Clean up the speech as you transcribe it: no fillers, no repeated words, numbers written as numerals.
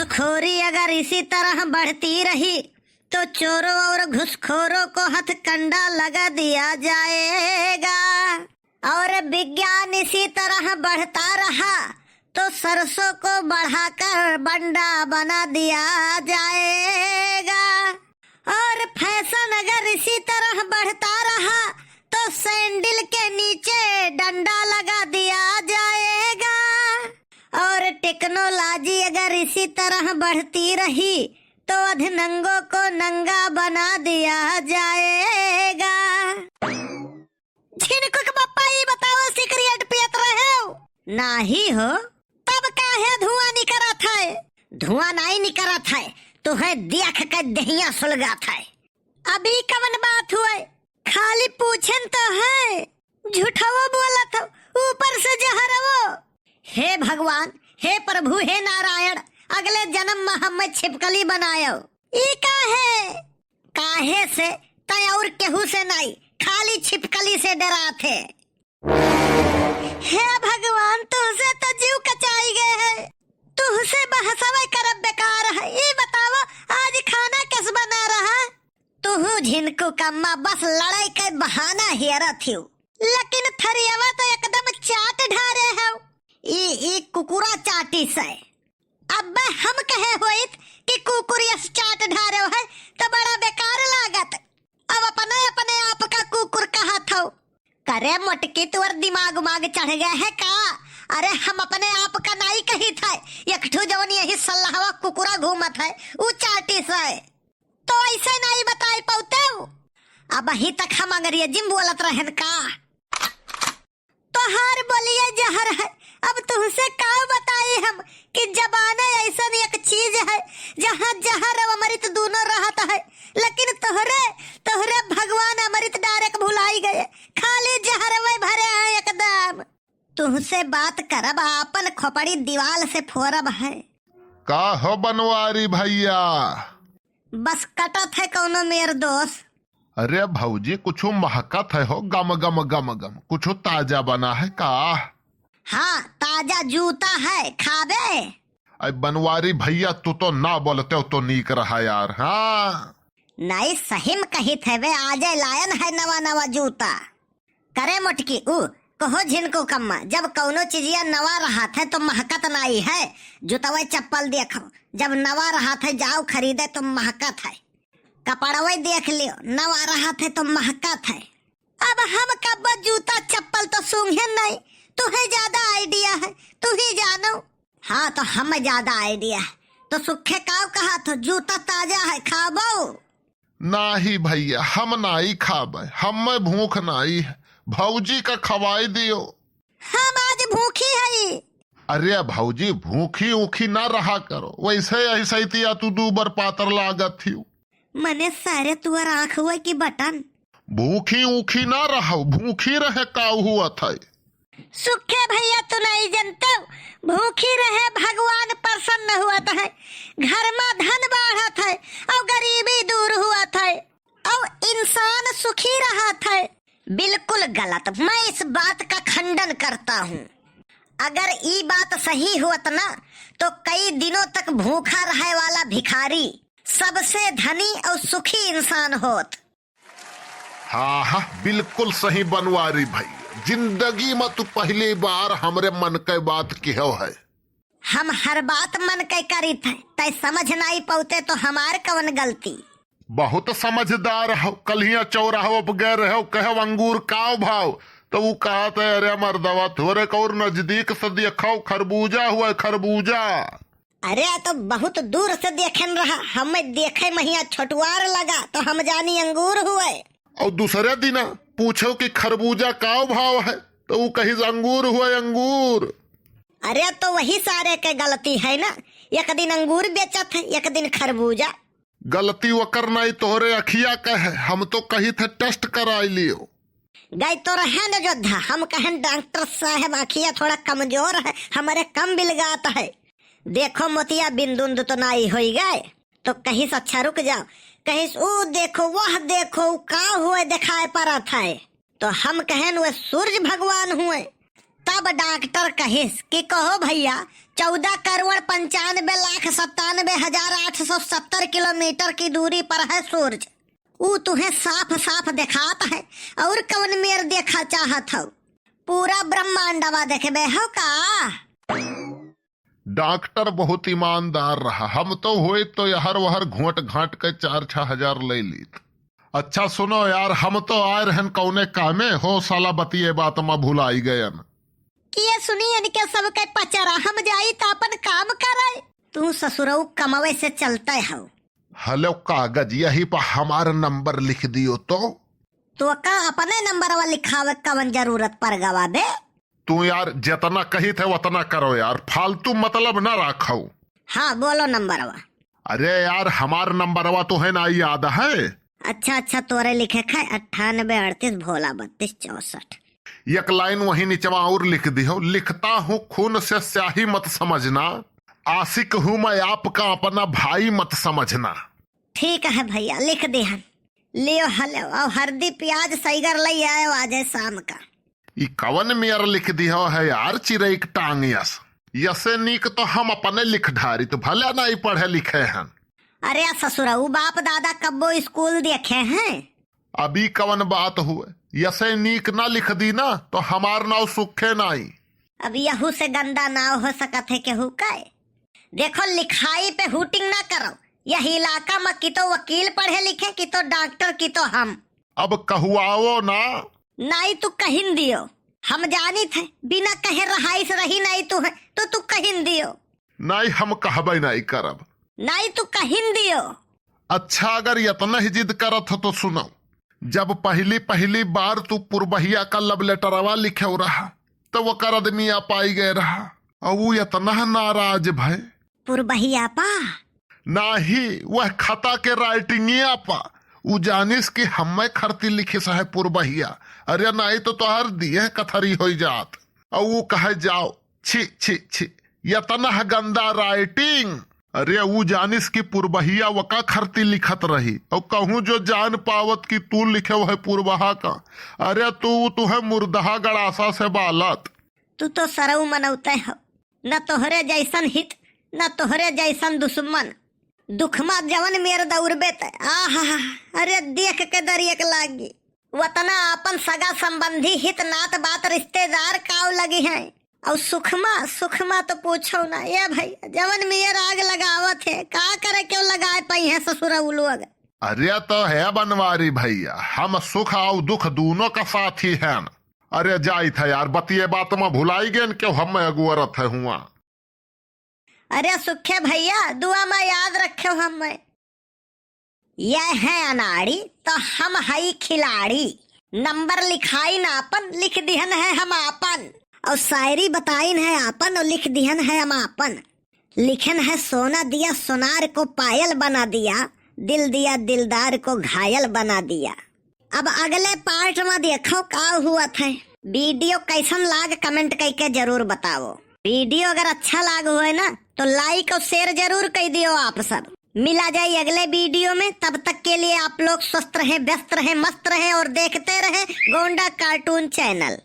घूसखोरी अगर इसी तरह बढ़ती रही तो चोरों और घुसखोरों को हथकंडा लगा दिया जाएगा। और विज्ञान इसी तरह बढ़ता रहा तो सरसों को बढ़ाकर बंडा बना दिया जाएगा। और फैशन अगर इसी तरह बढ़ता रहा तो सैंडल के नीचे डंडा लगा दिया जाएगा। और टेक्नोलॉजी अगर इसी तरह बढ़ती रही तो अधनंगों को नंगा बना दिया जाएगा। छिनकुक पप्पा ये बताओ सिगरेट पियत रहे हो? नाही हो। तब काहे धुआं निकरा था? धुआं नहीं निकरा था तो है देख के दहिया सुलगा था। अभी कवन बात हुए? खाली पूछन तो है, झूठा बोला था, ऊपर से जहरवो। हे भगवान, हे प्रभु, हे नारायण, अगले जन्म में हमें छिपकली बनायो। ई काहे से तय और केहू से नहीं, खाली छिपकली से डरा थे। हे भगवान, तुझसे तो जीव कचाई गए है, तुझसे बहसवे करब बेकार है। ये बताओ आज खाना किस बना रहा? तुहू झिनकू कम्मा बस लड़ाई के बहाना हेरा थी, लेकिन थरियावा तो एकदम चाट ढारे है। ई कुकुरा चाटी से अब हम कहे होइत कि कुकुरिया चाट ढारे है तो बड़ा बेकार लागत। अब अपने अपने आप का कुकुर कहा था। करे मोटकी तुअर दिमाग उमाग चढ़ गए है का? अरे हम अपने आप का नहीं कही था, एकठू जवन यही सल्लाहवा कुकुरा घूमत है ऊ चाटी से। तो ऐसे नहीं बताई पाते। अब अही तक हम अंग्रेजी में बोलत रहन का? तो हर बोलिए जहर है। अब तुमसे का बताई हम कि जबाना ऐसा एक चीज है जहाँ जहर और अमृत दोनों रहता है, लेकिन तोहरे भगवान अमृत डायरेक्ट भुलाई गए, खाली जहर में भरे हैं एकदम। तुमसे बात करब अपन खोपड़ी दीवाल से फोड़ब है। का हो बनवारी भैया? बस कटत है कौनो मेर दोस्त। अरे भौजी कुछ महकत है हो, गम गम गम गम, कुछ ताजा बना है का? हाँ, ताजा जूता है, खाबे? अरे बनवारी भैया तू तो ना बोलते हो तो नीक रहा यार। हाँ नहीं सही में कही थे वे, आज लायन है नवा नवा जूता। करे मोटकी कहो झिनको कम्मा, जब कौनो चीजिया नवा रहा था तो महकत नहीं है। जूतवा चप्पल देखो, जब नवा रहा था जाओ खरीदे तो महकत है। कपड़वा देख लियो, नवा रहा था तो महकत है। अब हम कब जूता चप्पल तो सूंघे नहीं, तुम्हें ज्यादा आइडिया है, तू ही जानो। हाँ तो हमें ज्यादा आइडिया है, तो सुखे काव कहा तो जूता ताजा है, खाबो? नहीं भैया हम नहीं खाबे, हमें भूख नहीं है, भौजी का खवाई दियो। हम आज भूखी है। अरे भौजी भूखी ऊखी ना रहा करो, वैसे ऐसे तिया तू दूबर पातर लागत थी। मने सारे तुअर आँख हुआ की बटन। भूखी ऊखी ना रहो, भूखी रहे का हुआ था। सुखे भैया तू नहीं जानते, भूखी रहे भगवान प्रसन्न हुआ था, घर में धन बढ़ा था और गरीबी दूर हुआ था और इंसान सुखी रहा था। बिल्कुल गलत, मैं इस बात का खंडन करता हूँ। अगर ये बात सही होत ना तो कई दिनों तक भूखा रहे वाला भिखारी सबसे धनी और सुखी इंसान होत। हाँ हाँ बिल्कुल सही बनवारी भाई, जिंदगी में तू पहली बार हमरे मन के बात कहो है। हम हर बात मन के करी थे, तय समझ नहीं पाते तो हमार कवन गलती। बहुत समझदार हो, कलिया चौराहो पर गए रहो, कहो अंगूर काव भाव तो वो कहा था अरे मर्दवा थोड़े और नजदीक से देखो, खरबूजा हुआ खरबूजा। अरे तो बहुत दूर से देखन रहा, हमें देखे महिया छोटवार लगा तो हम जानी अंगूर हुए। और दूसरे दिन पूछो कि खरबूजा का भाव है तो वो कही अंगूर हुआ अंगूर। अरे तो वही सारे के गलती है ना, एक दिन अंगूर बेचत है, एक दिन खरबूजा। गलती वो करना ही तोहरे अखिया का है, हम तो कही थे टेस्ट कराई लियो। गई तो रहे न जोधा, हम कहें डॉक्टर साहब अखिया थोड़ा कमजोर है, हमारे कम बिलगात है, देखो मोतिया बिंदुंद तो नहीं हो गए, तो कहीं से अच्छा रुक जाओ, कहीं वो देखो वह देखो का हुए दिखाए पड़ा था, तो हम कहें वे सूरज भगवान हुए। तब डॉक्टर कहिस कि कहो भैया 14,95,97,870 किलोमीटर की दूरी पर है सूरज। ऊ तुम्हें साफ साफ दिखात है और कौन मेर देखा चाहत हो? पूरा ब्रह्मांडवा देखबे हो का? डॉक्टर बहुत ईमानदार रहा। हम तो हुए तो हर वहर घोट घाट के 4-6 हजार ले लीत। अच्छा सुनो यार, हम तो आए रहन कौने कामे हो साला बतिये बात में भुलाई गयन। किए सुनी इनके सब के पचरा हम जाई तो अपन काम करे। तू ससुरऊ कमावे से चलते हो। हेलो कागज यही पर हमारा नंबर लिख दियो तो का अपने नंबर वा लिखावे कवन जरूरत पर गवा दे। तू यार जितना कही थे उतना करो यार, फालतू मतलब न रखो। हाँ बोलो नंबरवा। अरे यार हमार नंबरवा तो है ना याद है। अच्छा तोरे लिखे है 98 38 भोला 32 64। एक लाइन वही नीचवा और लिख दियो, लिखता हूँ खून से स्याही मत समझना, आशिक हूँ मैं आपका अपना भाई मत समझना। ठीक है भैया लिख दे। लियो हलो और हल्दी प्याज सईगर ले आए आज शाम का। ई कवन मेयर लिख दियो है यार चिरई के टांग यस। यसे नीक तो हम अपने लिख ढारी तो भले नहीं पढ़े लिखे हैं। अरे ससुरऊ बाप दादा कब्बो स्कूल देखे हैं। अभी कवन बात हुए, यसे नीक ना लिख दी ना तो हमार नाव सुखे नहीं। अब यहू से गंदा नाव हो सकत है केहू का। देखो लिखाई पे हुटिंग ना करो। यह इलाका में की तो वकील पढ़े लिखे की तो डॉक्टर की तो हम। अब कहुआओ ना। नहीं तू कहिन दियो। हम जानी थे बिना कहे रहाइश रही नहीं तू है तो तू कहिन दियो। नहीं हम कहबे नहीं करब। नहीं तू कहिन दियो। अच्छा अगर इतना ही जिद करत हो तो सुनो। जब पहली बार तू पुरबहिया का लव लेटरवा लिखे रहा तो वो कर आदमी आ पाई गए रहा और वो इतना नाराज भाई। पुरबहिया पा नाही वह खता के राइटिंगिया पा उ जानिस कि हमें खरती लिखी है पुरबहिया। अरे नहीं तो तोहर दिए कथरी हो जात और वो कहे जाओ छी छी छी इतना गंदा राइटिंग। अरे वो जानिस की पुरबहिया वका खरती लिखत रही और कहूँ जो जान पावत की तू लिखे वह पुरबहा का। अरे तू है मुर्दहा गड़ासा से बालत। तू तो सरऊ मनौते हो। न तोहरे जैसन हित न तोहरे जैसन दुश्मन। दुखमा जवन मेर दौड़बे आहा। अरे देख के दरियक लागी। वतना अपन सगा संबंधी हित नात बात रिश्तेदार काव लगी हैं। और सुखमा तो पूछो ना। ये भाई जवन मेर आग लगावत है का करे क्यों लगाए पाई है ससुर लोग। अरे तो है बनवारी भैया, हम सुख और दुख दोनों का साथी हैं। अरे जाई था यार बतिये बात में भुलाई गए क्यों हम अगुवरत है हुआ। अरे सुखे भैया दुआ में याद रखो हम। यह है अनाड़ी तो हम हई खिलाड़ी। नंबर लिखाई ना अपन लिख दिहन है हम आपन। और शायरी बताइन है आपन और लिख दिहन है हम आपन। लिखन है सोना दिया सोनार को पायल बना दिया, दिल दिया दिलदार को घायल बना दिया। अब अगले पार्ट में देखो का हुआ था। वीडियो कैसन लाग कमेंट करके जरूर बताओ। वीडियो अगर अच्छा लाग हुआ ना तो लाइक और शेयर जरूर कर दियो आप सब। मिला जाए अगले वीडियो में, तब तक के लिए आप लोग स्वस्थ रहे, व्यस्त रहे, मस्त रहे और देखते रहे गोंडा कार्टून चैनल।